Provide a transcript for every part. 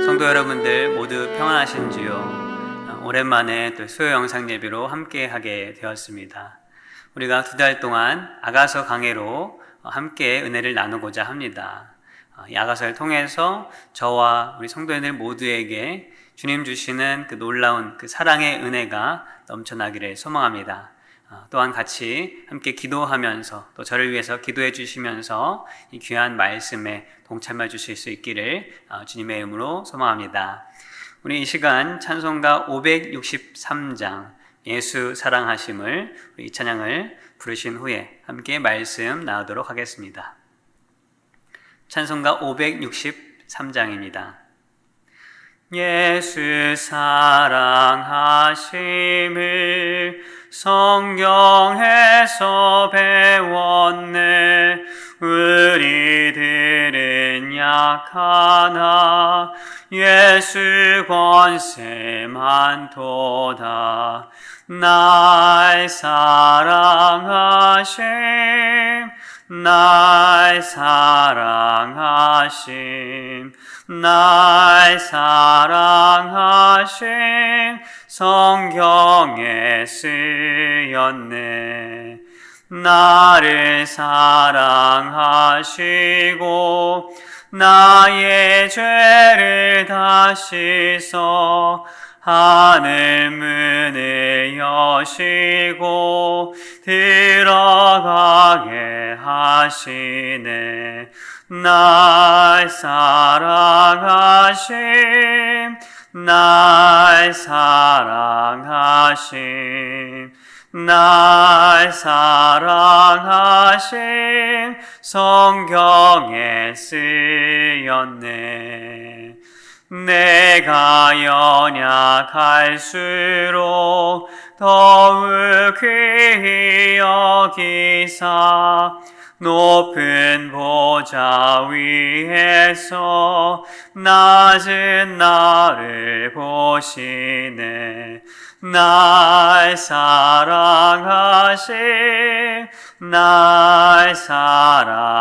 성도 여러분들 모두 평안하신지요? 오랜만에 또 수요 영상 예배로 함께 하게 되었습니다. 우리가 2달 동안 아가서 강해로 함께 은혜를 나누고자 합니다. 이 아가서를 통해서 저와 우리 성도님들 모두에게 주님 주시는 그 놀라운 그 사랑의 은혜가 넘쳐나기를 소망합니다. 또한 같이 함께 기도하면서 또 저를 위해서 기도해 주시면서 이 귀한 말씀에 동참해 주실 수 있기를 주님의 이름으로 소망합니다. 우리 이 시간 찬송가 563장 예수 사랑하심을 우리 이 찬양을 부르신 후에 함께 말씀 나누도록 하겠습니다. 찬송가 563장입니다. 예수 사랑하심을 성경에서 배웠네. 우리들은 약하나 예수 권세 많도다. 날 사랑하심 날 사랑하심 날 사랑하심 성경에 쓰였네. 나를 사랑하시고 나의 죄를 다 씻어 하늘 문을 여시고 들어가게 하시네. 날 사랑하심 날 사랑하심 날 사랑하심 성경에 쓰였네. 내가 연약할수록 더욱 귀히 여기사 높은 보좌 위에서 낮은 나를 보시네. 날 사랑하심 날 사랑하심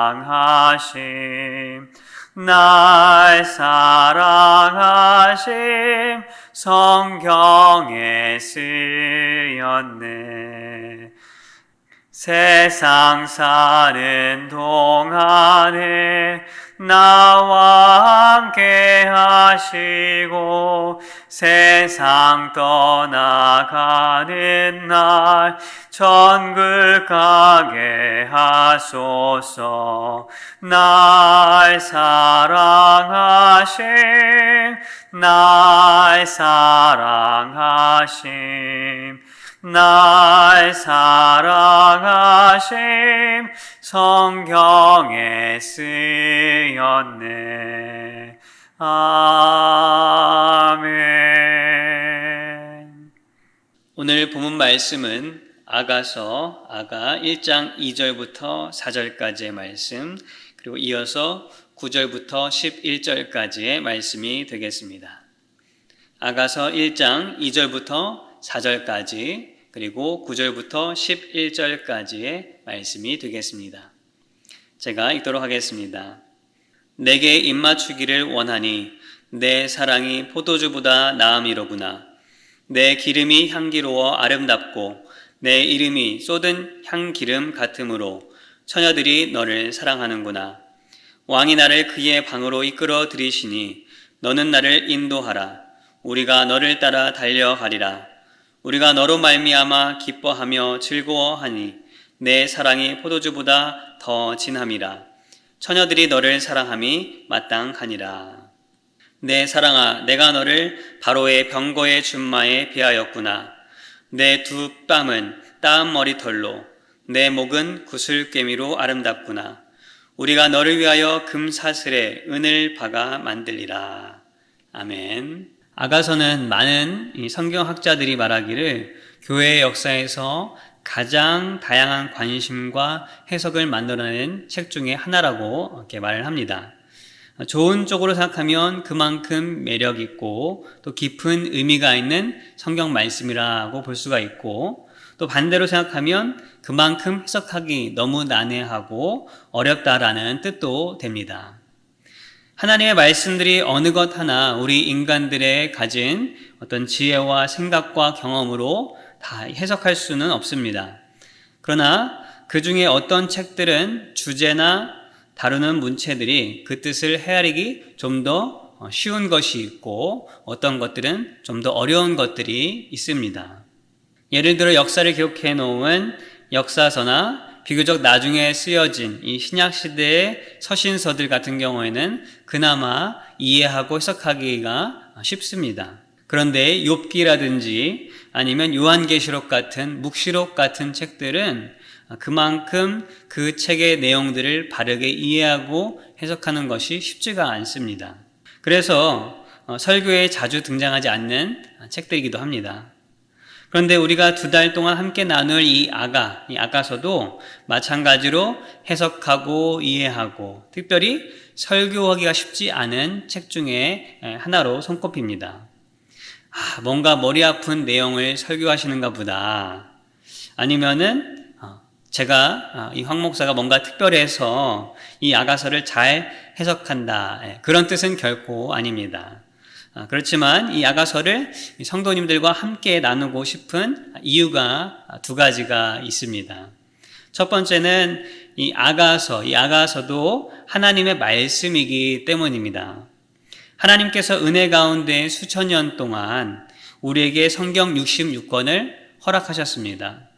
날 사랑하심 성경에 쓰였네. 세상 사는 동안에 나와 함께 하시고 세상 떠나가는 날 천국 가게 하소서. 날 사랑하심 날 사랑하심 날 사랑하심 성경에 쓰였네. 아멘. 오늘 본문 말씀은 아가 1장 2절부터 4절까지의 말씀, 그리고 이어서 9절부터 11절까지의 말씀이 되겠습니다. 아가서 1장 2절부터 4절까지 그리고 9절부터 11절까지의 말씀이 되겠습니다. 제가 읽도록 하겠습니다. 내게 입맞추기를 원하니 내 사랑이 포도주보다 나음이로구나. 내 기름이 향기로워 아름답고 내 이름이 쏟은 향기름 같으므로 처녀들이 너를 사랑하는구나. 왕이 나를 그의 방으로 이끌어 들이시니 너는 나를 인도하라. 우리가 너를 따라 달려가리라. 우리가 너로 말미암아 기뻐하며 즐거워하니 내 사랑이 포도주보다 더 진함이라. 처녀들이 너를 사랑함이 마땅하니라. 내 사랑아, 내가 너를 바로의 병거의 준마에 비하였구나. 내 두 뺨은 따은 머리털로 내 목은 구슬꿰미로 아름답구나. 우리가 너를 위하여 금사슬에 은을 박아 만들리라. 아멘. 아가서는 많은 성경학자들이 말하기를 교회의 역사에서 가장 다양한 관심과 해석을 만들어낸 책 중에 하나라고 이렇게 말을 합니다. 좋은 쪽으로 생각하면 그만큼 매력 있고 또 깊은 의미가 있는 성경 말씀이라고 볼 수가 있고, 또 반대로 생각하면 그만큼 해석하기 너무 난해하고 어렵다라는 뜻도 됩니다. 하나님의 말씀들이 어느 것 하나 우리 인간들의 가진 어떤 지혜와 생각과 경험으로 다 해석할 수는 없습니다. 그러나 그 중에 어떤 책들은 주제나 다루는 문체들이 그 뜻을 헤아리기 좀 더 쉬운 것이 있고, 어떤 것들은 좀 더 어려운 것들이 있습니다. 예를 들어 역사를 기록해 놓은 역사서나 비교적 나중에 쓰여진 이 신약시대의 서신서들 같은 경우에는 그나마 이해하고 해석하기가 쉽습니다. 그런데 욥기라든지 아니면 요한계시록 같은 묵시록 같은 책들은 그만큼 그 책의 내용들을 바르게 이해하고 해석하는 것이 쉽지가 않습니다. 그래서 설교에 자주 등장하지 않는 책들이기도 합니다. 그런데 우리가 2달 동안 함께 나눌 이 아가서도 마찬가지로 해석하고 이해하고 특별히 설교하기가 쉽지 않은 책 중에 하나로 손꼽힙니다. 뭔가 머리 아픈 내용을 설교하시는가 보다. 아니면은 제가 이 황 목사가 뭔가 특별해서 이 아가서를 잘 해석한다. 그런 뜻은 결코 아닙니다. 그렇지만 이 아가서를 성도님들과 함께 나누고 싶은 이유가 2가지가 있습니다. 첫 번째는 이 아가서도 하나님의 말씀이기 때문입니다. 하나님께서 은혜 가운데 수천 년 동안 우리에게 성경 66권을 허락하셨습니다.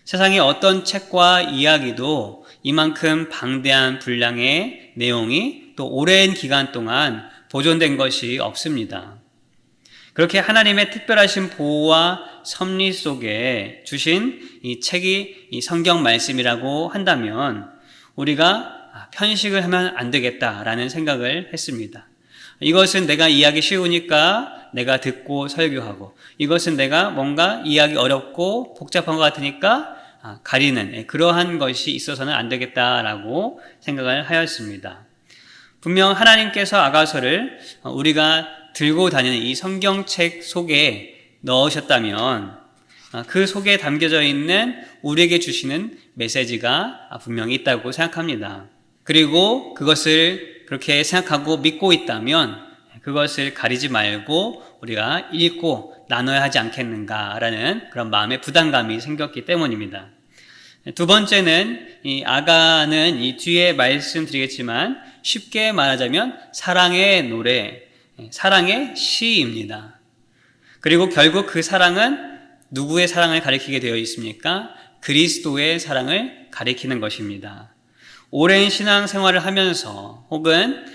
세상의 어떤 책과 이야기도 이만큼 방대한 분량의 내용이 또 오랜 기간 동안 보존된 것이 없습니다. 그렇게 하나님의 특별하신 보호와 섭리 속에 주신 이 책이 이 성경 말씀이라고 한다면 우리가 편식을 하면 안 되겠다라는 생각을 했습니다. 이것은 내가 이해하기 쉬우니까 내가 듣고 설교하고, 이것은 내가 뭔가 이해하기 어렵고 복잡한 것 같으니까 가리는 그러한 것이 있어서는 안 되겠다라고 생각을 하였습니다. 분명 하나님께서 아가서를 우리가 들고 다니는 이 성경책 속에 넣으셨다면 그 속에 담겨져 있는 우리에게 주시는 메시지가 분명히 있다고 생각합니다. 그리고 그것을 그렇게 생각하고 믿고 있다면 그것을 가리지 말고 우리가 읽고 나눠야 하지 않겠는가라는 그런 마음의 부담감이 생겼기 때문입니다. 2번째는 이 아가는 이 뒤에 말씀드리겠지만 쉽게 말하자면 사랑의 노래, 사랑의 시입니다. 그리고 결국 그 사랑은 누구의 사랑을 가리키게 되어 있습니까? 그리스도의 사랑을 가리키는 것입니다. 오랜 신앙생활을 하면서 혹은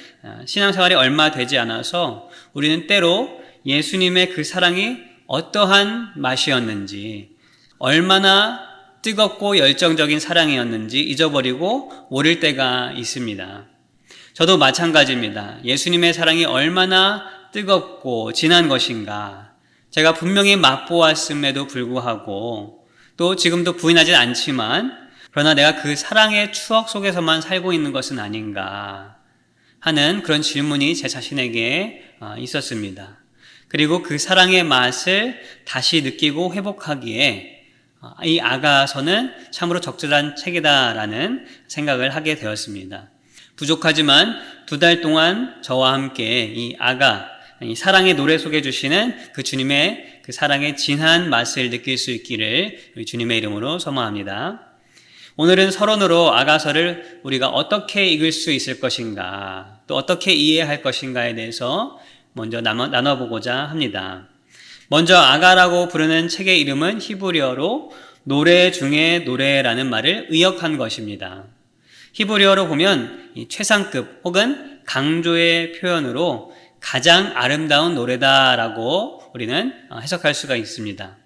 신앙생활이 얼마 되지 않아서 우리는 때로 예수님의 그 사랑이 어떠한 맛이었는지, 얼마나 뜨겁고 열정적인 사랑이었는지 잊어버리고 모를 때가 있습니다. 저도 마찬가지입니다. 예수님의 사랑이 얼마나 뜨겁고 진한 것인가, 제가 분명히 맛보았음에도 불구하고 또 지금도 부인하진 않지만 그러나 내가 그 사랑의 추억 속에서만 살고 있는 것은 아닌가 하는 그런 질문이 제 자신에게 있었습니다. 그리고 그 사랑의 맛을 다시 느끼고 회복하기에 이 아가서는 참으로 적절한 책이다라는 생각을 하게 되었습니다. 부족하지만 2달 동안 저와 함께 이 이 사랑의 노래 속에 주시는 그 주님의 그 사랑의 진한 맛을 느낄 수 있기를 주님의 이름으로 소망합니다. 오늘은 서론으로 아가서를 우리가 어떻게 읽을 수 있을 것인가, 또 어떻게 이해할 것인가에 대해서 먼저 나눠보고자 합니다. 먼저 아가라고 부르는 책의 이름은 히브리어로 노래 중에 노래라는 말을 의역한 것입니다. 히브리어로 보면 최상급 혹은 강조의 표현으로 가장 아름다운 노래다라고 우리는 해석할 수가 있습니다.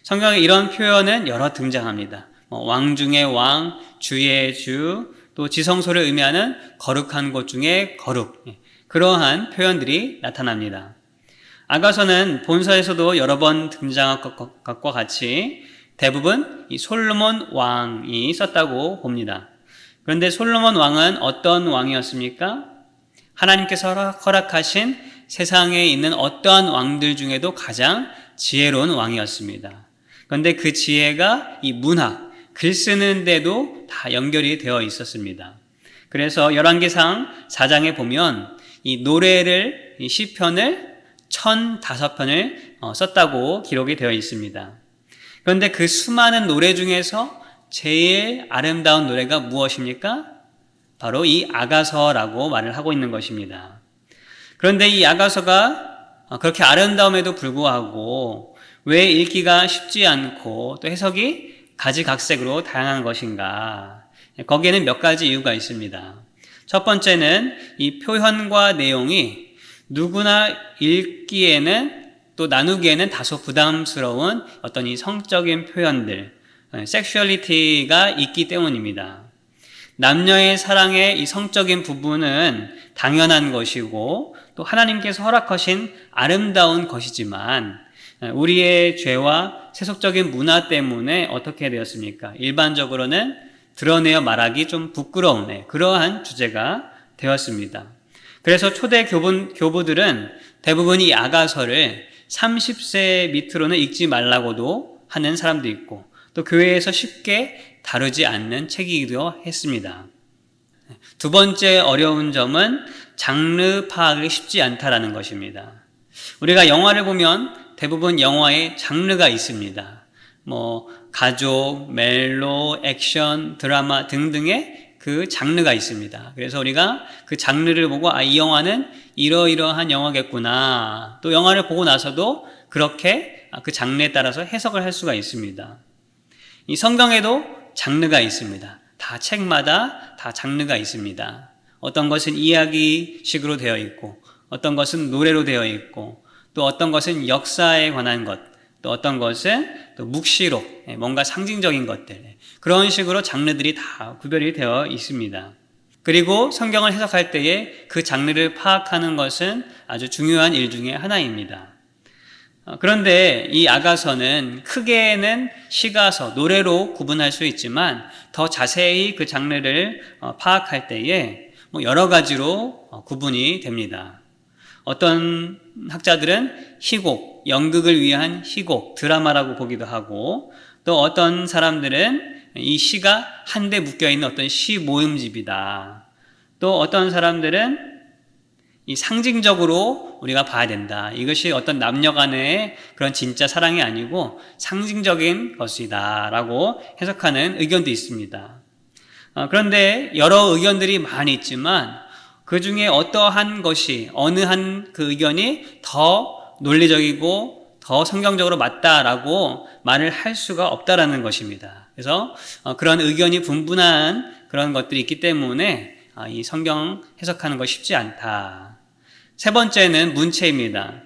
성경에 이런 표현은 여러 등장합니다. 왕 중의 왕, 주의 주, 또 지성소를 의미하는 거룩한 곳 중에 거룩, 그러한 표현들이 나타납니다. 아가서는 본서에서도 여러 번 등장한 것과 같이 대부분 이 솔로몬 왕이 썼다고 봅니다. 그런데 솔로몬 왕은 어떤 왕이었습니까? 하나님께서 허락하신 세상에 있는 어떠한 왕들 중에도 가장 지혜로운 왕이었습니다. 그런데 그 지혜가 이 문학, 글 쓰는데도 다 연결이 되어 있었습니다. 그래서 열왕기상 4장에 보면 이 노래를, 이 시편을 1005편을 썼다고 기록이 되어 있습니다. 그런데 그 수많은 노래 중에서 제일 아름다운 노래가 무엇입니까? 바로 이 아가서라고 말을 하고 있는 것입니다. 그런데 이 아가서가 그렇게 아름다움에도 불구하고 왜 읽기가 쉽지 않고 또 해석이 가지각색으로 다양한 것인가? 거기에는 몇 가지 이유가 있습니다. 첫 번째는 이 표현과 내용이 누구나 읽기에는 또 나누기에는 다소 부담스러운 어떤 이 성적인 표현들, 섹슈얼리티가 있기 때문입니다. 남녀의 사랑의 이 성적인 부분은 당연한 것이고 또 하나님께서 허락하신 아름다운 것이지만 우리의 죄와 세속적인 문화 때문에 어떻게 되었습니까? 일반적으로는 드러내어 말하기 좀 부끄러운 그러한 주제가 되었습니다. 그래서 초대 교부들은 대부분 이 아가서를 30세 밑으로는 읽지 말라고도 하는 사람도 있고 또 교회에서 쉽게 다루지 않는 책이기도 했습니다. 두 번째 어려운 점은 장르 파악이 쉽지 않다라는 것입니다. 우리가 영화를 보면 대부분 영화에 장르가 있습니다. 가족, 멜로, 액션, 드라마 등등의 그 장르가 있습니다. 그래서 우리가 그 장르를 보고 이 영화는 이러이러한 영화겠구나. 또 영화를 보고 나서도 그렇게 그 장르에 따라서 해석을 할 수가 있습니다. 이 성경에도 장르가 있습니다. 다 책마다 다 장르가 있습니다. 어떤 것은 이야기식으로 되어 있고 어떤 것은 노래로 되어 있고 또 어떤 것은 역사에 관한 것, 또 어떤 것은 또 묵시록, 뭔가 상징적인 것들, 그런 식으로 장르들이 다 구별이 되어 있습니다. 그리고 성경을 해석할 때에 그 장르를 파악하는 것은 아주 중요한 일 중에 하나입니다. 그런데 이 아가서는 크게는 시가서, 노래로 구분할 수 있지만 더 자세히 그 장르를 파악할 때에 여러 가지로 구분이 됩니다. 어떤 학자들은 희곡, 연극을 위한 희곡, 드라마라고 보기도 하고 또 어떤 사람들은 이 시가 한데 묶여있는 어떤 시 모음집이다. 또 어떤 사람들은 이 상징적으로 우리가 봐야 된다. 이것이 어떤 남녀 간의 그런 진짜 사랑이 아니고 상징적인 것이다 라고 해석하는 의견도 있습니다. 그런데 여러 의견들이 많이 있지만 그 중에 어떠한 것이, 어느 한 그 의견이 더 논리적이고 더 성경적으로 맞다라고 말을 할 수가 없다라는 것입니다. 그래서 그런 의견이 분분한 그런 것들이 있기 때문에 이 성경 해석하는 것이 쉽지 않다. 세 번째는 문체입니다.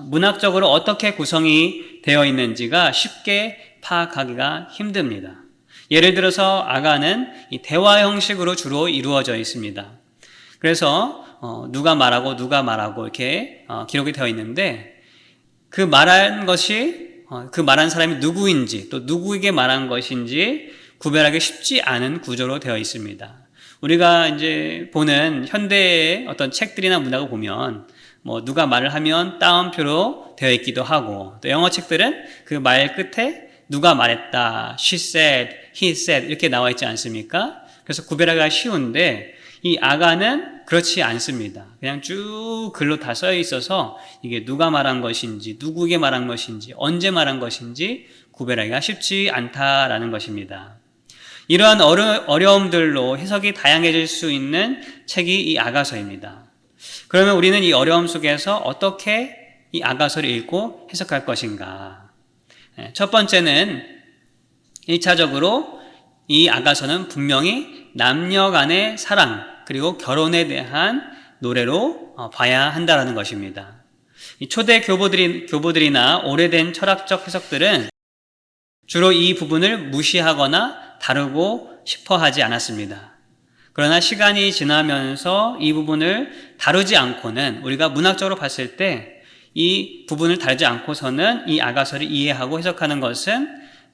문학적으로 어떻게 구성이 되어 있는지가 쉽게 파악하기가 힘듭니다. 예를 들어서 아가는 이 대화 형식으로 주로 이루어져 있습니다. 그래서 누가 말하고 이렇게 기록이 되어 있는데 그 말한 것이 그 말한 사람이 누구인지 또 누구에게 말한 것인지 구별하기 쉽지 않은 구조로 되어 있습니다. 우리가 이제 보는 현대의 어떤 책들이나 문학을 보면 누가 말을 하면 따옴표로 되어 있기도 하고 또 영어 책들은 그 말 끝에 누가 말했다, she said, he said 이렇게 나와 있지 않습니까? 그래서 구별하기가 쉬운데 이 아가는 그렇지 않습니다. 그냥 쭉 글로 다 써 있어서 이게 누가 말한 것인지, 누구에게 말한 것인지, 언제 말한 것인지 구별하기가 쉽지 않다라는 것입니다. 이러한 어려움들로 해석이 다양해질 수 있는 책이 이 아가서입니다. 그러면 우리는 이 어려움 속에서 어떻게 이 아가서를 읽고 해석할 것인가? 첫 번째는 1차적으로 이 아가서는 분명히 남녀 간의 사랑 그리고 결혼에 대한 노래로 봐야 한다는 것입니다. 이 초대 교보들이나 오래된 철학적 해석들은 주로 이 부분을 무시하거나 다루고 싶어 하지 않았습니다. 그러나 시간이 지나면서 이 부분을 다루지 않고는 우리가 문학적으로 봤을 때 이 부분을 다루지 않고서는 이 아가서를 이해하고 해석하는 것은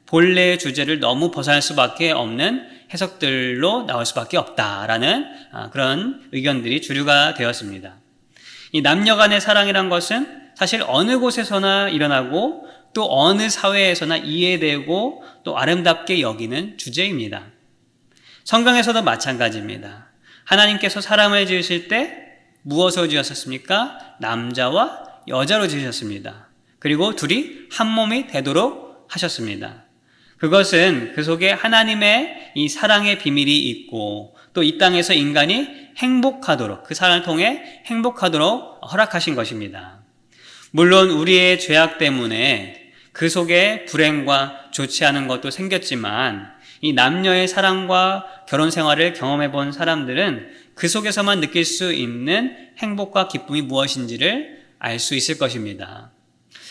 본래의 주제를 너무 벗어날 수밖에 없는 해석들로 나올 수밖에 없다라는 그런 의견들이 주류가 되었습니다. 이 남녀 간의 사랑이란 것은 사실 어느 곳에서나 일어나고 또 어느 사회에서나 이해되고 또 아름답게 여기는 주제입니다. 성경에서도 마찬가지입니다. 하나님께서 사람을 지으실 때 무엇으로 지으셨습니까? 남자와 여자로 지으셨습니다. 그리고 둘이 한 몸이 되도록 하셨습니다. 그것은 그 속에 하나님의 이 사랑의 비밀이 있고 또 이 땅에서 인간이 행복하도록, 그 사랑을 통해 행복하도록 허락하신 것입니다. 물론 우리의 죄악 때문에 그 속에 불행과 좋지 않은 것도 생겼지만 이 남녀의 사랑과 결혼 생활을 경험해 본 사람들은 그 속에서만 느낄 수 있는 행복과 기쁨이 무엇인지를 알 수 있을 것입니다.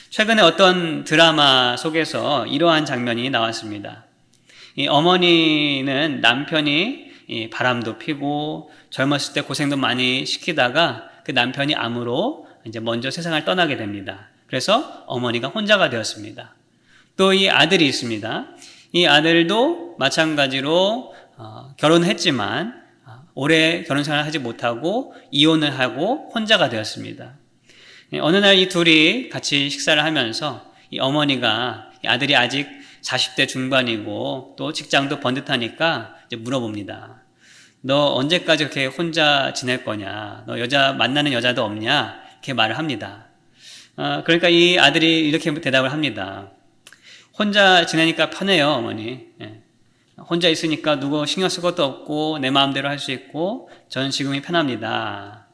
최근에 어떤 드라마 속에서 이러한 장면이 나왔습니다. 이 어머니는 남편이 바람도 피고 젊었을 때 고생도 많이 시키다가 그 남편이 암으로 이제 먼저 세상을 떠나게 됩니다. 그래서 어머니가 혼자가 되었습니다. 또 이 아들이 있습니다. 이 아들도 마찬가지로 결혼했지만 오래 결혼 생활을 하지 못하고 이혼을 하고 혼자가 되었습니다. 어느 날 이 둘이 같이 식사를 하면서 이 어머니가 이 아들이 아직 40대 중반이고 또 직장도 번듯하니까 이제 물어봅니다. 너 언제까지 그렇게 혼자 지낼 거냐? 너 만나는 여자도 없냐? 이렇게 말을 합니다. 그러니까 이 아들이 이렇게 대답을 합니다. 혼자 지내니까 편해요, 어머니. 혼자 있으니까 누구 신경 쓸 것도 없고 내 마음대로 할 수 있고 저는 지금이 편합니다.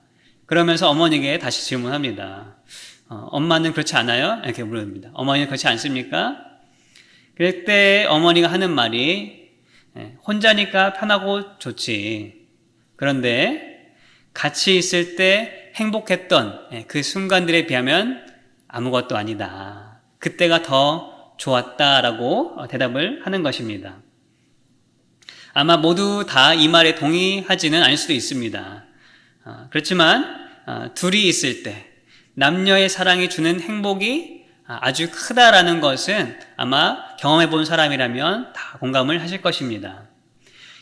그러면서 어머니에게 다시 질문합니다. 엄마는 그렇지 않아요? 이렇게 물어봅니다. 어머니는 그렇지 않습니까? 그때 어머니가 하는 말이 혼자니까 편하고 좋지. 그런데 같이 있을 때 행복했던 그 순간들에 비하면 아무것도 아니다. 그때가 더 좋았다라고 대답을 하는 것입니다. 아마 모두 다 이 말에 동의하지는 않을 수도 있습니다. 그렇지만 둘이 있을 때 남녀의 사랑이 주는 행복이 아주 크다라는 것은 아마 경험해 본 사람이라면 다 공감을 하실 것입니다.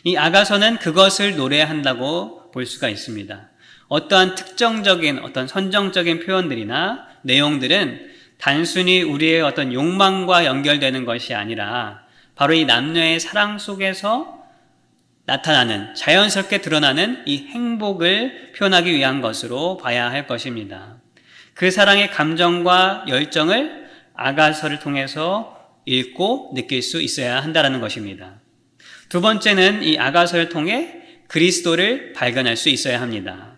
이 아가서는 그것을 노래한다고 볼 수가 있습니다. 어떠한 특정적인 어떤 선정적인 표현들이나 내용들은 단순히 우리의 어떤 욕망과 연결되는 것이 아니라 바로 이 남녀의 사랑 속에서 나타나는, 자연스럽게 드러나는 이 행복을 표현하기 위한 것으로 봐야 할 것입니다. 그 사랑의 감정과 열정을 아가서를 통해서 읽고 느낄 수 있어야 한다는 것입니다. 두 번째는 이 아가서를 통해 그리스도를 발견할 수 있어야 합니다.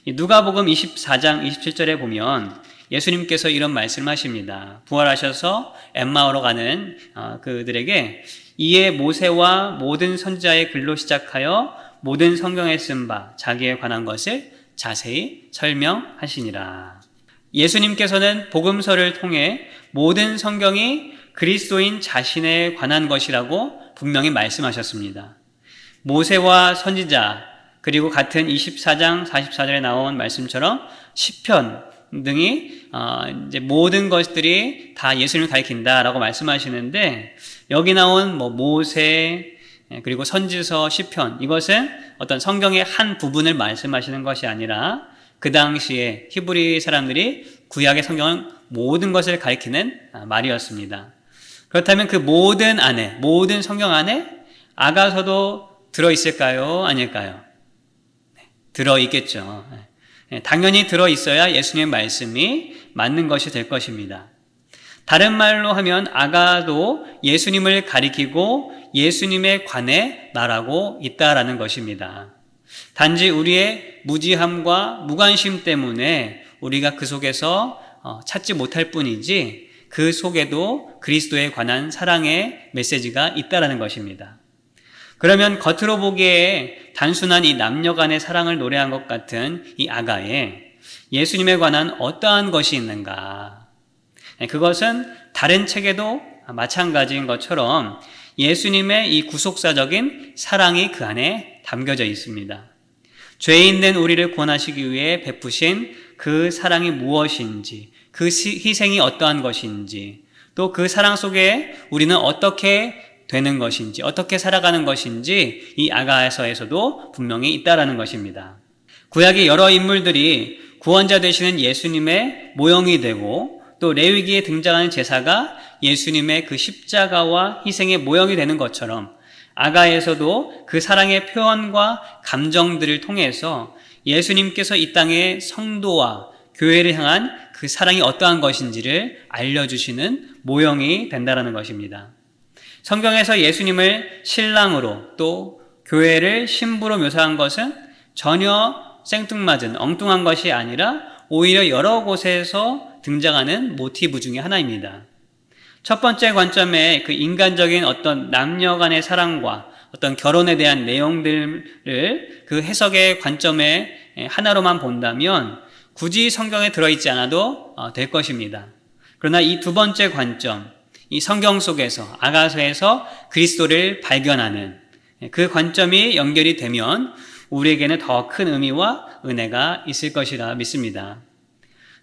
누가복음 24장 27절에 보면 예수님께서 이런 말씀을 하십니다. 부활하셔서 엠마오로 가는 그들에게 이에 모세와 모든 선지자의 글로 시작하여 모든 성경에 쓴 바 자기에 관한 것을 자세히 설명하시니라. 예수님께서는 복음서를 통해 모든 성경이 그리스도인 자신에 관한 것이라고 분명히 말씀하셨습니다. 모세와 선지자 그리고 같은 24장 44절에 나온 말씀처럼 시편 등이 이제 모든 것들이 다 예수님을 가리킨다라고 말씀하시는데 여기 나온 모세 그리고 선지서 시편 이것은 어떤 성경의 한 부분을 말씀하시는 것이 아니라 그 당시에 히브리 사람들이 구약의 성경은 모든 것을 가리키는 말이었습니다. 그렇다면 그 모든 안에 모든 성경 안에 아가서도 들어있을까요? 아닐까요? 들어있겠죠. 당연히 들어있어야 예수님의 말씀이 맞는 것이 될 것입니다. 다른 말로 하면 아가도 예수님을 가리키고 예수님에 관해 말하고 있다라는 것입니다. 단지 우리의 무지함과 무관심 때문에 우리가 그 속에서 찾지 못할 뿐이지 그 속에도 그리스도에 관한 사랑의 메시지가 있다라는 것입니다. 그러면 겉으로 보기에 단순한 이 남녀 간의 사랑을 노래한 것 같은 이 아가에 예수님에 관한 어떠한 것이 있는가? 그것은 다른 책에도 마찬가지인 것처럼 예수님의 이 구속사적인 사랑이 그 안에 담겨져 있습니다. 죄 있는 우리를 구원하시기 위해 베푸신 그 사랑이 무엇인지, 그 희생이 어떠한 것인지, 또 그 사랑 속에 우리는 어떻게 되는 것인지, 어떻게 살아가는 것인지 이 아가서에서도 분명히 있다라는 것입니다. 구약의 여러 인물들이 구원자 되시는 예수님의 모형이 되고, 또 레위기에 등장하는 제사가 예수님의 그 십자가와 희생의 모형이 되는 것처럼 아가에서도 그 사랑의 표현과 감정들을 통해서 예수님께서 이 땅의 성도와 교회를 향한 그 사랑이 어떠한 것인지를 알려주시는 모형이 된다는 것입니다. 성경에서 예수님을 신랑으로 또 교회를 신부로 묘사한 것은 전혀 생뚱맞은 엉뚱한 것이 아니라 오히려 여러 곳에서 등장하는 모티브 중에 하나입니다. 첫 번째 관점에 그 인간적인 어떤 남녀 간의 사랑과 어떤 결혼에 대한 내용들을 그 해석의 관점에 하나로만 본다면 굳이 성경에 들어있지 않아도 될 것입니다. 그러나 이 두 번째 관점, 이 성경 속에서 아가서에서 그리스도를 발견하는 그 관점이 연결이 되면 우리에게는 더 큰 의미와 은혜가 있을 것이라 믿습니다.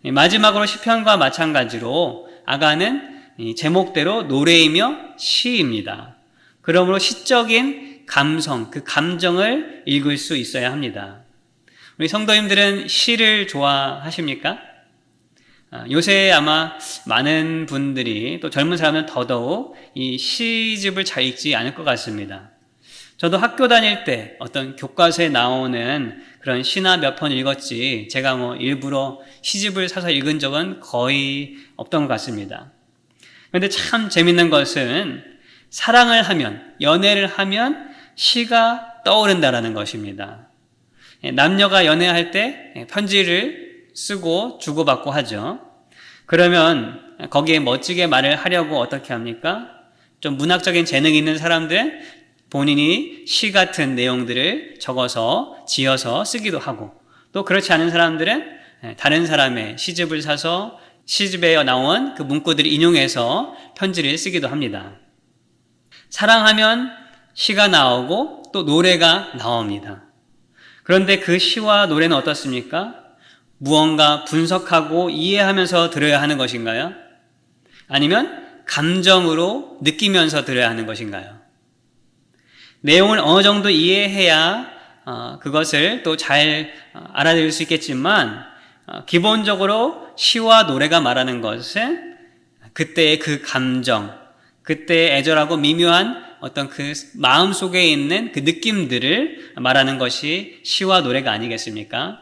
마지막으로 시편과 마찬가지로 아가는 제목대로 노래이며 시입니다. 그러므로 시적인 감성, 그 감정을 읽을 수 있어야 합니다. 우리 성도님들은 시를 좋아하십니까? 요새 아마 많은 분들이, 또 젊은 사람은 더더욱 이 시집을 잘 읽지 않을 것 같습니다. 저도 학교 다닐 때 어떤 교과서에 나오는 그런 시나 몇 편 읽었지, 제가 일부러 시집을 사서 읽은 적은 거의 없던 것 같습니다. 그런데 참 재밌는 것은 사랑을 하면, 연애를 하면 시가 떠오른다라는 것입니다. 남녀가 연애할 때 편지를 쓰고 주고받고 하죠. 그러면 거기에 멋지게 말을 하려고 어떻게 합니까? 좀 문학적인 재능이 있는 사람들은 본인이 시 같은 내용들을 적어서 지어서 쓰기도 하고, 또 그렇지 않은 사람들은 다른 사람의 시집을 사서 시집에 나온 그 문구들을 인용해서 편지를 쓰기도 합니다. 사랑하면 시가 나오고 또 노래가 나옵니다. 그런데 그 시와 노래는 어떻습니까? 무언가 분석하고 이해하면서 들어야 하는 것인가요? 아니면 감정으로 느끼면서 들어야 하는 것인가요? 내용을 어느 정도 이해해야 그것을 또 잘 알아들을 수 있겠지만, 기본적으로 시와 노래가 말하는 것은 그때의 그 감정, 그때의 애절하고 미묘한 어떤 그 마음 속에 있는 그 느낌들을 말하는 것이 시와 노래가 아니겠습니까?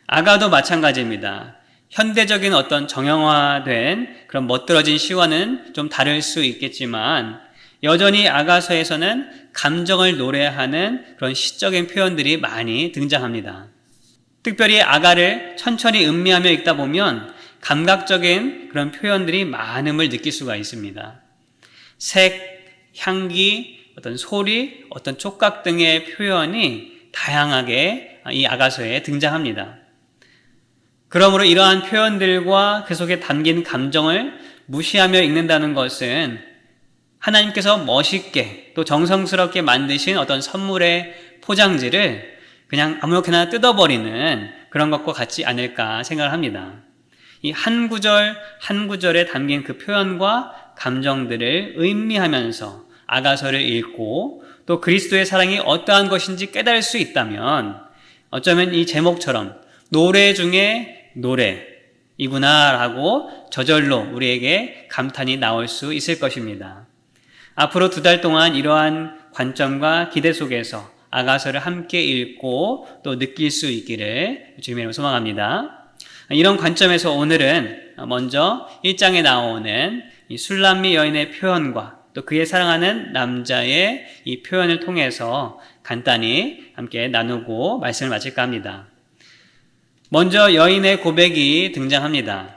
아가도 마찬가지입니다. 현대적인 어떤 정형화된 그런 멋들어진 시와는 좀 다를 수 있겠지만, 여전히 아가서에서는 감정을 노래하는 그런 시적인 표현들이 많이 등장합니다. 특별히 아가를 천천히 음미하며 읽다 보면 감각적인 그런 표현들이 많음을 느낄 수가 있습니다. 색, 향기, 어떤 소리, 어떤 촉각 등의 표현이 다양하게 이 아가서에 등장합니다. 그러므로 이러한 표현들과 그 속에 담긴 감정을 무시하며 읽는다는 것은 하나님께서 멋있게 또 정성스럽게 만드신 어떤 선물의 포장지를 그냥 아무렇게나 뜯어버리는 그런 것과 같지 않을까 생각을 합니다. 이 한 구절 한 구절에 담긴 그 표현과 감정들을 음미하면서 아가서를 읽고 또 그리스도의 사랑이 어떠한 것인지 깨달을 수 있다면 어쩌면 이 제목처럼 노래 중에 노래이구나 하고 저절로 우리에게 감탄이 나올 수 있을 것입니다. 앞으로 2달 동안 이러한 관점과 기대 속에서 아가서를 함께 읽고 또 느낄 수 있기를 주님의 이름으로 소망합니다. 이런 관점에서 오늘은 먼저 1장에 나오는 이 술람미 여인의 표현과 또 그의 사랑하는 남자의 이 표현을 통해서 간단히 함께 나누고 말씀을 마칠까 합니다. 먼저 여인의 고백이 등장합니다.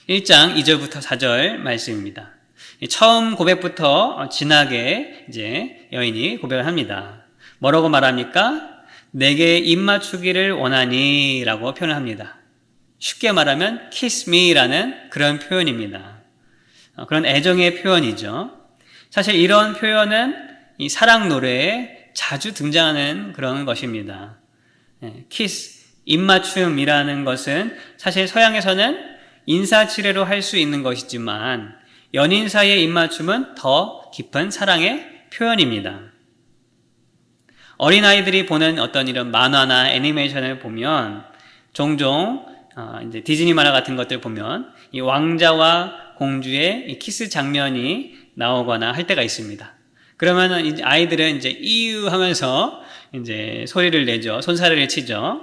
1장 2절부터 4절 말씀입니다. 처음 고백부터 진하게 이제 여인이 고백을 합니다. 뭐라고 말합니까? 내게 입 맞추기를 원하니 라고 표현을 합니다. 쉽게 말하면 kiss me 라는 그런 표현입니다. 그런 애정의 표현이죠. 사실 이런 표현은 이 사랑 노래에 자주 등장하는 그런 것입니다. 키스, 입맞춤이라는 것은 사실 서양에서는 인사치레로 할 수 있는 것이지만 연인 사이의 입맞춤은 더 깊은 사랑의 표현입니다. 어린아이들이 보는 어떤 이런 만화나 애니메이션을 보면 종종 이제 디즈니 만화 같은 것들 보면 이 왕자와 공주의 이 키스 장면이 나오거나 할 때가 있습니다. 그러면은 이제 아이들은 이제 이유 하면서 이제 소리를 내죠. 손사래를 치죠.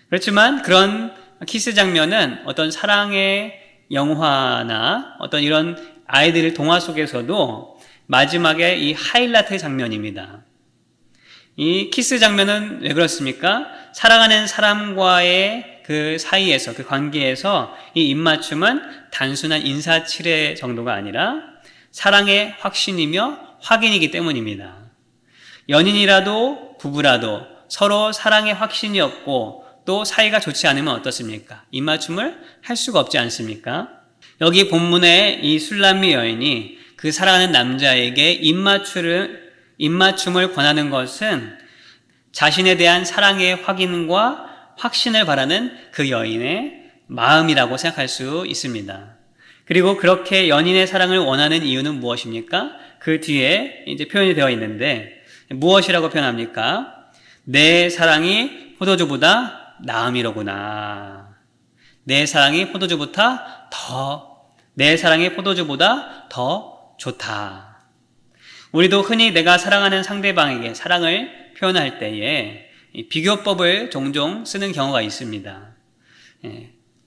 그렇지만 그런 키스 장면은 어떤 사랑의 영화나 어떤 이런 아이들 동화 속에서도 마지막에 이 하이라이트 장면입니다. 이 키스 장면은 왜 그렇습니까? 사랑하는 사람과의 그 사이에서, 그 관계에서 이 입맞춤은 단순한 인사치레 정도가 아니라 사랑의 확신이며 확인이기 때문입니다. 연인이라도 부부라도 서로 사랑의 확신이 없고 또 사이가 좋지 않으면 어떻습니까? 입맞춤을 할 수가 없지 않습니까? 여기 본문의 이 술람미 여인이 그 사랑하는 남자에게 입맞춤을 권하는 것은 자신에 대한 사랑의 확인과 확신을 바라는 그 여인의 마음이라고 생각할 수 있습니다. 그리고 그렇게 연인의 사랑을 원하는 이유는 무엇입니까? 그 뒤에 이제 표현이 되어 있는데 무엇이라고 표현합니까? 내 사랑이 포도주보다 나음이로구나. 내 사랑이 포도주보다 더 좋다. 우리도 흔히 내가 사랑하는 상대방에게 사랑을 표현할 때에 비교법을 종종 쓰는 경우가 있습니다.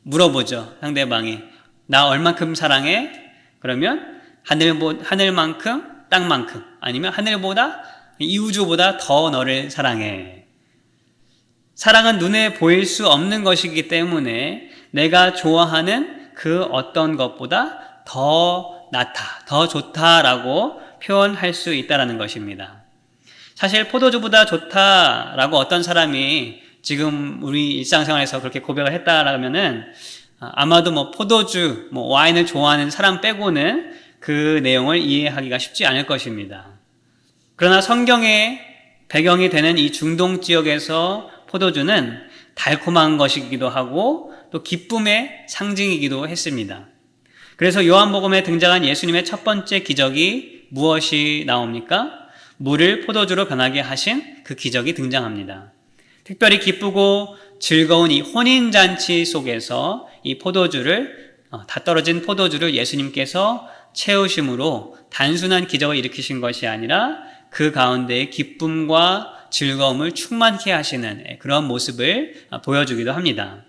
물어보죠. 상대방이 나 얼만큼 사랑해? 그러면 하늘만큼, 땅만큼, 아니면 하늘보다, 이 우주보다 더 너를 사랑해. 사랑은 눈에 보일 수 없는 것이기 때문에 내가 좋아하는 그 어떤 것보다 더 낫다, 더 좋다라고 표현할 수 있다는 것입니다. 사실 포도주보다 좋다라고 어떤 사람이 지금 우리 일상생활에서 그렇게 고백을 했다라면은 아마도 포도주, 와인을 좋아하는 사람 빼고는 그 내용을 이해하기가 쉽지 않을 것입니다. 그러나 성경의 배경이 되는 이 중동 지역에서 포도주는 달콤한 것이기도 하고 또 기쁨의 상징이기도 했습니다. 그래서 요한복음에 등장한 예수님의 첫 번째 기적이 무엇이 나옵니까? 물을 포도주로 변하게 하신 그 기적이 등장합니다. 특별히 기쁘고 즐거운 이 혼인잔치 속에서 이 다 떨어진 포도주를 예수님께서 채우심으로 단순한 기적을 일으키신 것이 아니라 그 가운데에 기쁨과 즐거움을 충만케 하시는 그런 모습을 보여주기도 합니다.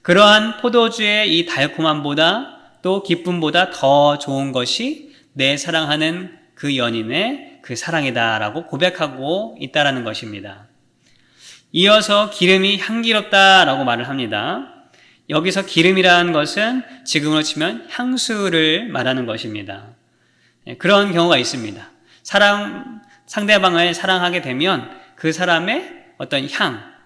그러한 포도주의 이 달콤함보다 또 기쁨보다 더 좋은 것이 내 사랑하는 그 연인의 그 사랑이다라고 고백하고 있다라는 것입니다. 이어서 기름이 향기롭다라고 말을 합니다. 여기서 기름이라는 것은 지금으로 치면 향수를 말하는 것입니다. 그런 경우가 있습니다. 상대방을 사랑하게 되면 그 사람의 어떤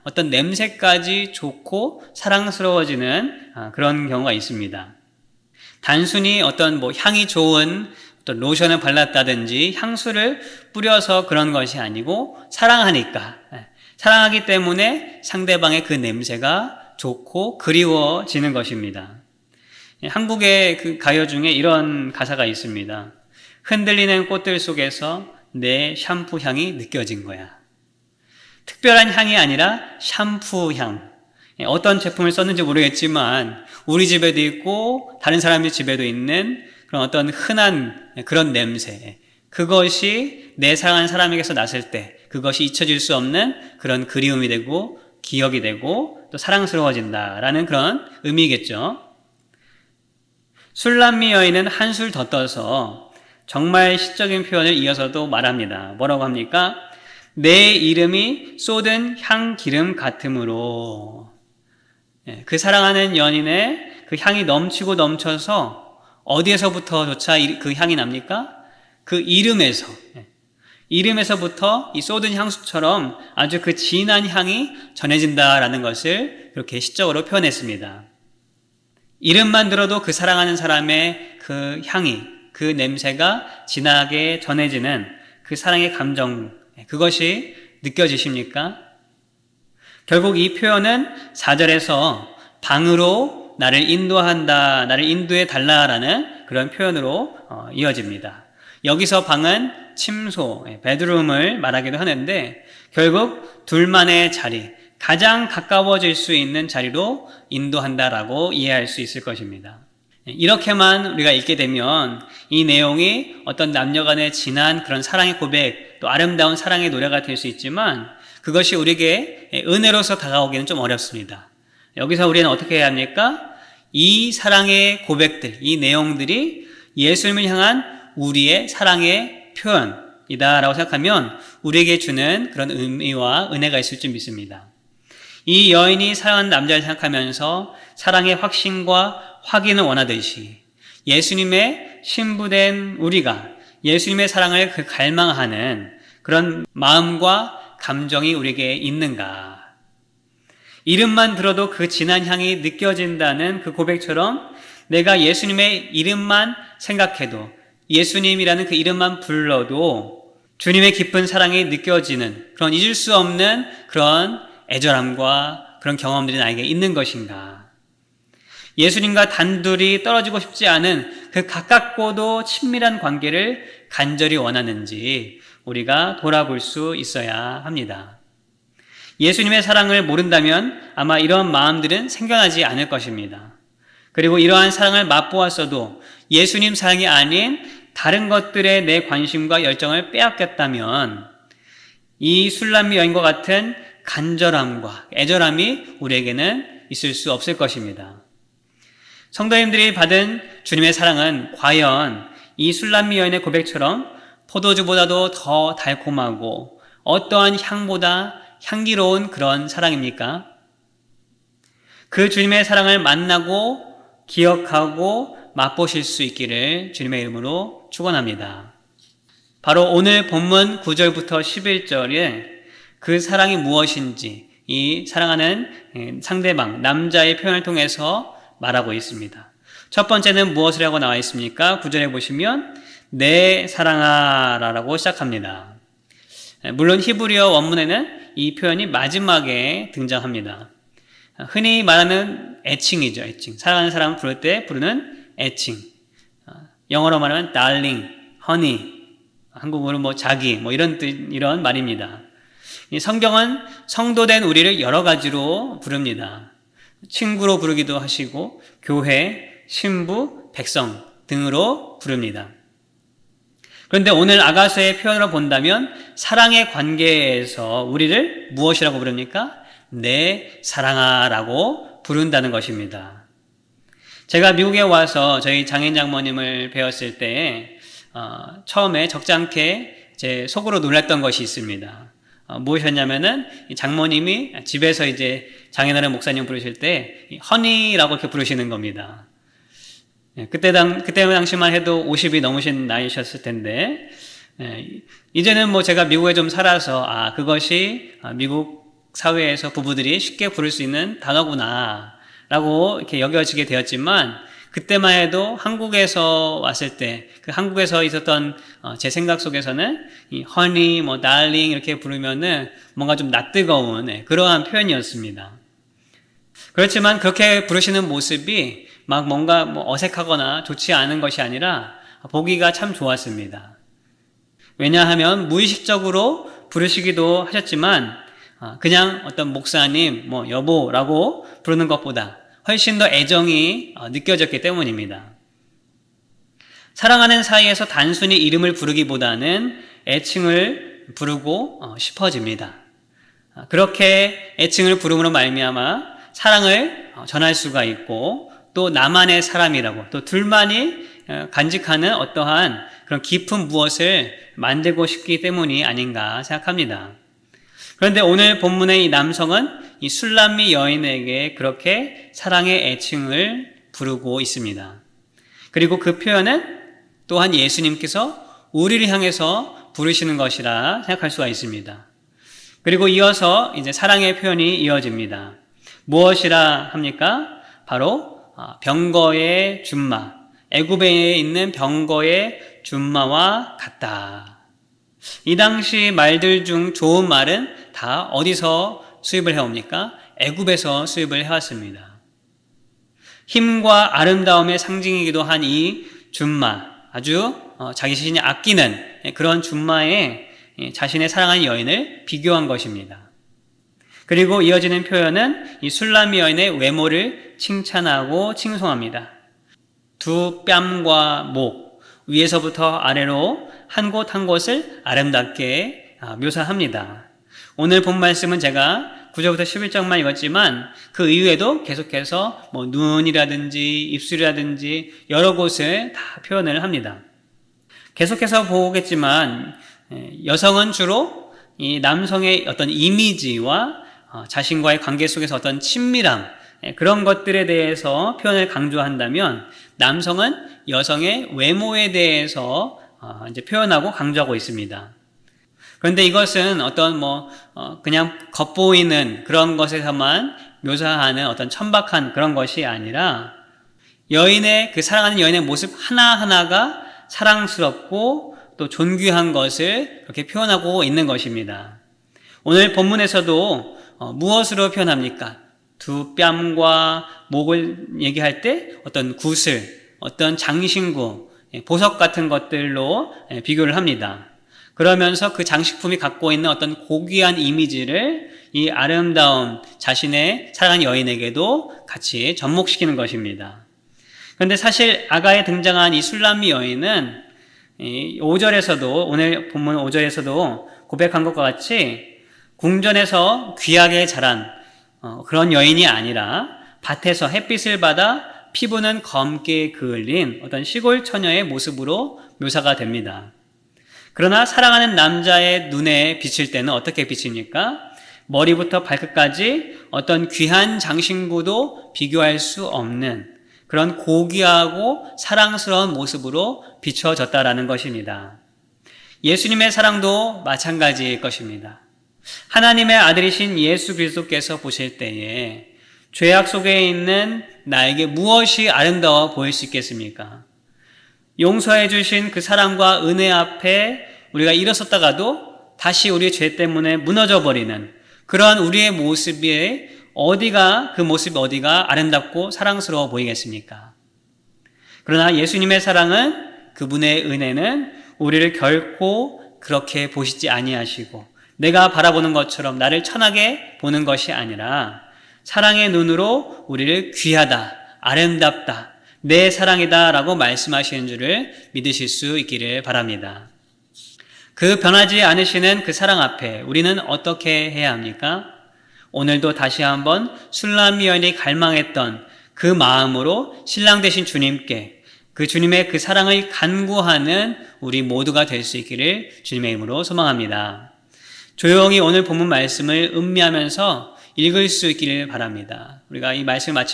어떤 냄새까지 좋고 사랑스러워지는 그런 경우가 있습니다. 단순히 어떤 향이 좋은 어떤 로션을 발랐다든지 향수를 뿌려서 그런 것이 아니고 사랑하기 때문에 상대방의 그 냄새가 좋고 그리워지는 것입니다. 한국의 그 가요 중에 이런 가사가 있습니다. 흔들리는 꽃들 속에서 내 샴푸 향이 느껴진 거야. 특별한 향이 아니라 샴푸 향. 어떤 제품을 썼는지 모르겠지만 우리 집에도 있고 다른 사람의 집에도 있는 그런 어떤 흔한 그런 냄새. 그것이 내 사랑하는 사람에게서 났을 때 그것이 잊혀질 수 없는 그런 그리움이 되고 기억이 되고 또 사랑스러워진다라는 그런 의미겠죠. 술람미 여인은 한술 더 떠서 정말 시적인 표현을 이어서도 말합니다. 뭐라고 합니까? 내 이름이 쏟은 향기름 같으므로. 그 사랑하는 연인의 그 향이 넘치고 넘쳐서 어디에서부터조차 그 향이 납니까? 그 이름에서부터 이 쏟은 향수처럼 아주 그 진한 향이 전해진다라는 것을 그렇게 시적으로 표현했습니다. 이름만 들어도 그 사랑하는 사람의 그 향이, 그 냄새가 진하게 전해지는 그 사랑의 감정, 그것이 느껴지십니까? 결국 이 표현은 4절에서 방으로 나를 인도해 달라라는 그런 표현으로 이어집니다. 여기서 방은 침소, 베드룸을 말하기도 하는데 결국 둘만의 자리, 가장 가까워질 수 있는 자리로 인도한다라고 이해할 수 있을 것입니다. 이렇게만 우리가 읽게 되면 이 내용이 어떤 남녀 간의 진한 그런 사랑의 고백, 또 아름다운 사랑의 노래가 될 수 있지만 그것이 우리에게 은혜로서 다가오기는 좀 어렵습니다. 여기서 우리는 어떻게 해야 합니까? 이 사랑의 고백들, 이 내용들이 예수님을 향한 우리의 사랑의 표현이다라고 생각하면 우리에게 주는 그런 의미와 은혜가 있을 줄 믿습니다. 이 여인이 사랑하는 남자를 생각하면서 사랑의 확신과 확인을 원하듯이 예수님의 신부된 우리가 예수님의 사랑을 갈망하는 그런 마음과 감정이 우리에게 있는가? 이름만 들어도 그 진한 향이 느껴진다는 그 고백처럼 내가 예수님의 이름만 생각해도 예수님이라는 그 이름만 불러도 주님의 깊은 사랑이 느껴지는 그런 잊을 수 없는 그런 애절함과 그런 경험들이 나에게 있는 것인가? 예수님과 단둘이 떨어지고 싶지 않은 그 가깝고도 친밀한 관계를 간절히 원하는지 우리가 돌아볼 수 있어야 합니다. 예수님의 사랑을 모른다면 아마 이런 마음들은 생겨나지 않을 것입니다. 그리고 이러한 사랑을 맛보았어도 예수님 사랑이 아닌 다른 것들에 내 관심과 열정을 빼앗겼다면 이 술람미 여인과 같은 간절함과 애절함이 우리에게는 있을 수 없을 것입니다. 성도님들이 받은 주님의 사랑은 과연 이 술람미 여인의 고백처럼 포도주보다도 더 달콤하고 어떠한 향보다 향기로운 그런 사랑입니까? 그 주님의 사랑을 만나고 기억하고 맛보실 수 있기를 주님의 이름으로 축원합니다. 바로 오늘 본문 9절부터 11절에 그 사랑이 무엇인지 이 사랑하는 상대방, 남자의 표현을 통해서 말하고 있습니다. 첫 번째는 무엇이라고 나와 있습니까? 9절에 보시면 내 사랑아 라고 시작합니다. 물론 히브리어 원문에는 이 표현이 마지막에 등장합니다. 흔히 말하는 애칭이죠. 애칭. 사랑하는 사람을 부를 때 부르는 애칭. 영어로 말하면 darling, honey, 한국어로 자기, 이런 말입니다. 이 성경은 성도된 우리를 여러 가지로 부릅니다. 친구로 부르기도 하시고 교회, 신부, 백성 등으로 부릅니다. 그런데 오늘 아가서의 표현으로 본다면 사랑의 관계에서 우리를 무엇이라고 부릅니까? 내 사랑아라고 부른다는 것입니다. 제가 미국에 와서 저희 장인 장모님을 배웠을 때 처음에 적잖게 제 속으로 놀랐던 것이 있습니다. 무엇이었냐면은 장모님이 집에서 이제 장인어른 목사님 부르실 때 허니라고 이렇게 부르시는 겁니다. 그때 당시만 해도 50이 넘으신 나이셨을 텐데 이제는 제가 미국에 좀 살아서 그것이 미국 사회에서 부부들이 쉽게 부를 수 있는 단어구나 라고 이렇게 여겨지게 되었지만 그때만 해도 한국에서 왔을 때 그 한국에서 있었던 제 생각 속에서는 이 honey, darling 이렇게 부르면은 뭔가 좀 낯뜨거운 그러한 표현이었습니다. 그렇지만 그렇게 부르시는 모습이 막 뭔가 어색하거나 좋지 않은 것이 아니라 보기가 참 좋았습니다. 왜냐하면 무의식적으로 부르시기도 하셨지만 그냥 어떤 목사님, 여보라고 부르는 것보다 훨씬 더 애정이 느껴졌기 때문입니다. 사랑하는 사이에서 단순히 이름을 부르기보다는 애칭을 부르고 싶어집니다. 그렇게 애칭을 부름으로 말미암아 사랑을 전할 수가 있고 또 나만의 사람이라고 또 둘만이 간직하는 어떠한 그런 깊은 무엇을 만들고 싶기 때문이 아닌가 생각합니다. 그런데 오늘 본문의 이 남성은 이 술람미 여인에게 그렇게 사랑의 애칭을 부르고 있습니다. 그리고 그 표현은 또한 예수님께서 우리를 향해서 부르시는 것이라 생각할 수가 있습니다. 그리고 이어서 이제 사랑의 표현이 이어집니다. 무엇이라 합니까? 바로 병거의 줌마, 애굽에 있는 병거의 줌마와 같다. 이 당시 말들 중 좋은 말은 다 어디서 수입을 해옵니까? 애굽에서 수입을 해왔습니다. 힘과 아름다움의 상징이기도 한 이 준마, 아주 자기 자신이 아끼는 그런 준마에 자신의 사랑하는 여인을 비교한 것입니다. 그리고 이어지는 표현은 이 술람미 여인의 외모를 칭찬하고 칭송합니다. 두 뺨과 목, 위에서부터 아래로 한 곳 한 곳을 아름답게 묘사합니다. 오늘 본 말씀은 제가 9절부터 11절만 읽었지만 그 이후에도 계속해서 눈이라든지 입술이라든지 여러 곳을 다 표현을 합니다. 계속해서 보겠지만 여성은 주로 이 남성의 어떤 이미지와 자신과의 관계 속에서 어떤 친밀함, 그런 것들에 대해서 표현을 강조한다면 남성은 여성의 외모에 대해서 이제 표현하고 강조하고 있습니다. 그런데 이것은 어떤 그냥 겉보이는 그런 것에서만 묘사하는 어떤 천박한 그런 것이 아니라 여인의 그 사랑하는 여인의 모습 하나하나가 사랑스럽고 또 존귀한 것을 그렇게 표현하고 있는 것입니다. 오늘 본문에서도 무엇으로 표현합니까? 두 뺨과 목을 얘기할 때 어떤 구슬, 어떤 장신구, 보석 같은 것들로 비교를 합니다. 그러면서 그 장식품이 갖고 있는 어떤 고귀한 이미지를 이 아름다운 자신의 사랑하는 여인에게도 같이 접목시키는 것입니다. 그런데 사실 아가에 등장한 이 술람미 여인은 5절에서도, 오늘 본문 5절에서도 고백한 것과 같이 궁전에서 귀하게 자란 그런 여인이 아니라 밭에서 햇빛을 받아 피부는 검게 그을린 어떤 시골 처녀의 모습으로 묘사가 됩니다. 그러나 사랑하는 남자의 눈에 비칠 때는 어떻게 비칩니까? 머리부터 발끝까지 어떤 귀한 장신구도 비교할 수 없는 그런 고귀하고 사랑스러운 모습으로 비춰졌다라는 것입니다. 예수님의 사랑도 마찬가지일 것입니다. 하나님의 아들이신 예수 그리스도께서 보실 때에 죄악 속에 있는 나에게 무엇이 아름다워 보일 수 있겠습니까? 용서해 주신 그 사랑과 은혜 앞에 우리가 일어섰다가도 다시 우리의 죄 때문에 무너져 버리는 그러한 우리의 모습이 그 모습이 어디가 아름답고 사랑스러워 보이겠습니까? 그러나 예수님의 사랑은, 그분의 은혜는 우리를 결코 그렇게 보시지 아니하시고 내가 바라보는 것처럼 나를 천하게 보는 것이 아니라 사랑의 눈으로 우리를 귀하다, 아름답다, 내 사랑이다 라고 말씀하시는 줄을 믿으실 수 있기를 바랍니다. 그 변하지 않으시는 그 사랑 앞에 우리는 어떻게 해야 합니까? 오늘도 다시 한번 술람미 여인이 갈망했던 그 마음으로 신랑 되신 주님께 그 주님의 그 사랑을 간구하는 우리 모두가 될 수 있기를 주님의 이름으로 소망합니다. 조용히 오늘 본문 말씀을 음미하면서 읽을 수 있기를 바랍니다. 우리가 이 말씀을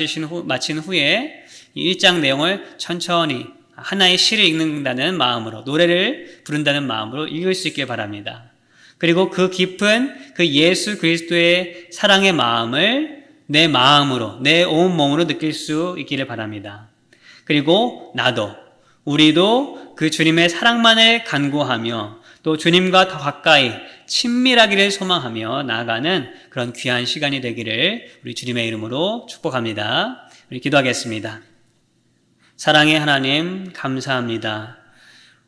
마친 후에 이 1장 내용을 천천히 하나의 시를 읽는다는 마음으로, 노래를 부른다는 마음으로 읽을 수 있길 바랍니다. 그리고 그 깊은 그 예수 그리스도의 사랑의 마음을 내 마음으로, 내 온몸으로 느낄 수 있기를 바랍니다. 그리고 우리도 그 주님의 사랑만을 간구하며 또 주님과 더 가까이 친밀하기를 소망하며 나아가는 그런 귀한 시간이 되기를 우리 주님의 이름으로 축복합니다. 우리 기도하겠습니다. 사랑의 하나님, 감사합니다.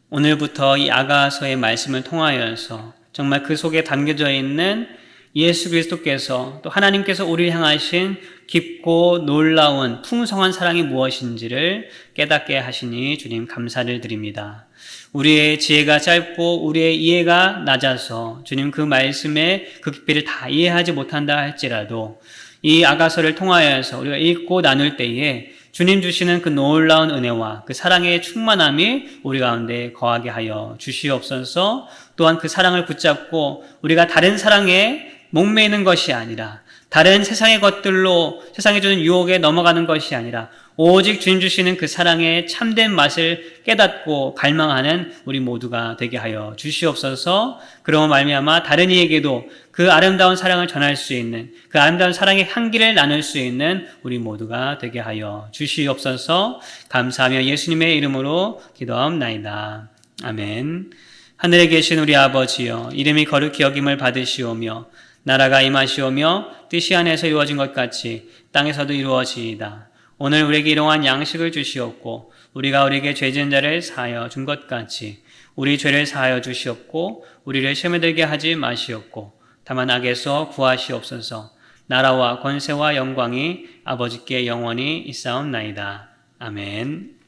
오늘부터 이 아가서의 말씀을 통하여서 정말 그 속에 담겨져 있는 예수 그리스도께서 또 하나님께서 우리를 향하신 깊고 놀라운 풍성한 사랑이 무엇인지를 깨닫게 하시니 주님 감사를 드립니다. 우리의 지혜가 짧고 우리의 이해가 낮아서 주님 그 말씀의 그 깊이를 다 이해하지 못한다 할지라도 이 아가서를 통하여서 우리가 읽고 나눌 때에 주님 주시는 그 놀라운 은혜와 그 사랑의 충만함이 우리 가운데 거하게 하여 주시옵소서. 또한 그 사랑을 붙잡고 우리가 다른 사랑에 목매이는 것이 아니라 다른 세상의 것들로 세상에 주는 유혹에 넘어가는 것이 아니라 오직 주님 주시는 그 사랑의 참된 맛을 깨닫고 갈망하는 우리 모두가 되게 하여 주시옵소서. 그러므로 말미암아 다른 이에게도 그 아름다운 사랑을 전할 수 있는, 그 아름다운 사랑의 향기를 나눌 수 있는 우리 모두가 되게 하여 주시옵소서. 감사하며 예수님의 이름으로 기도하옵나이다. 아멘. 하늘에 계신 우리 아버지여, 이름이 거룩히 여김을 받으시오며 나라가 임하시오며 뜻이 하늘에서 이루어진 것 같이 땅에서도 이루어지이다. 오늘 우리에게 일용할 양식을 주시옵고 우리가 우리에게 죄진 자를 사하여 준 것 같이 우리 죄를 사하여 주시옵고 우리를 시험에 들게 하지 마시옵고 다만 악에서 구하시옵소서. 나라와 권세와 영광이 아버지께 영원히 있사옵나이다. 아멘.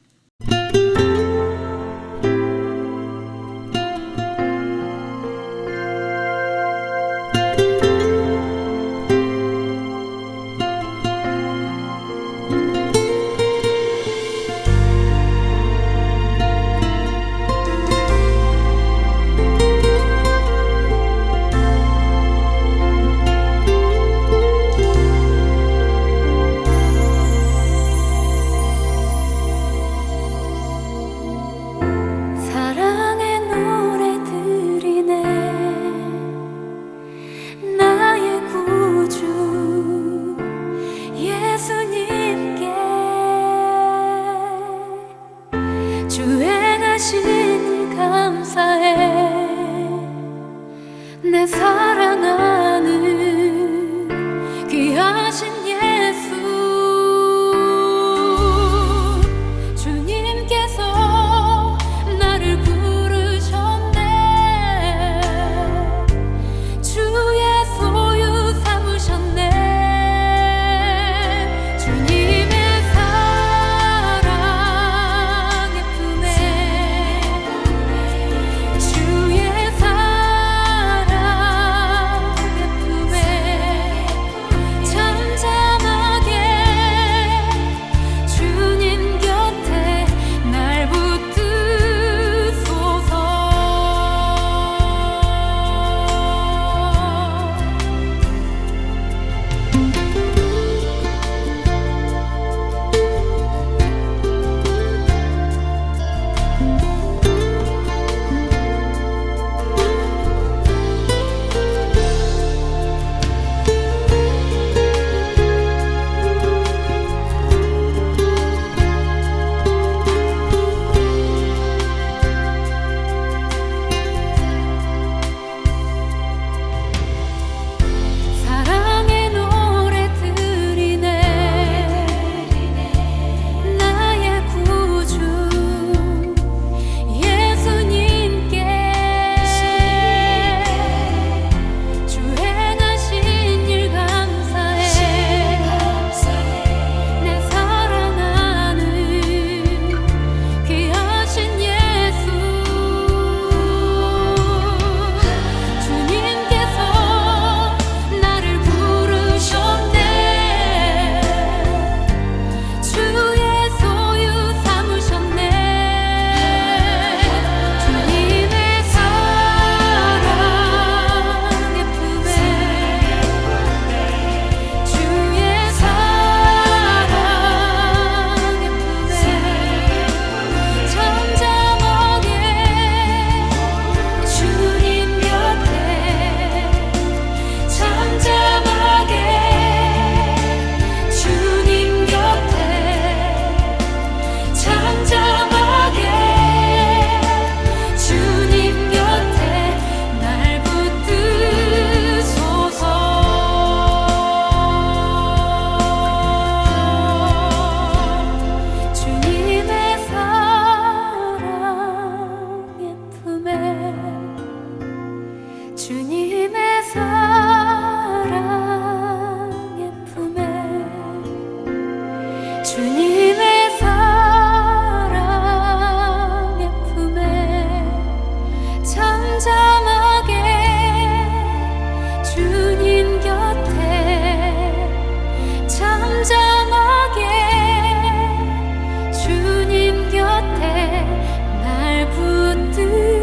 내 사랑하는 귀하신 예수 주님께서 나를 부르셨네 주의 소유 삼으셨네 주님의 사랑의 품에 주의 주님 곁에 날 붙들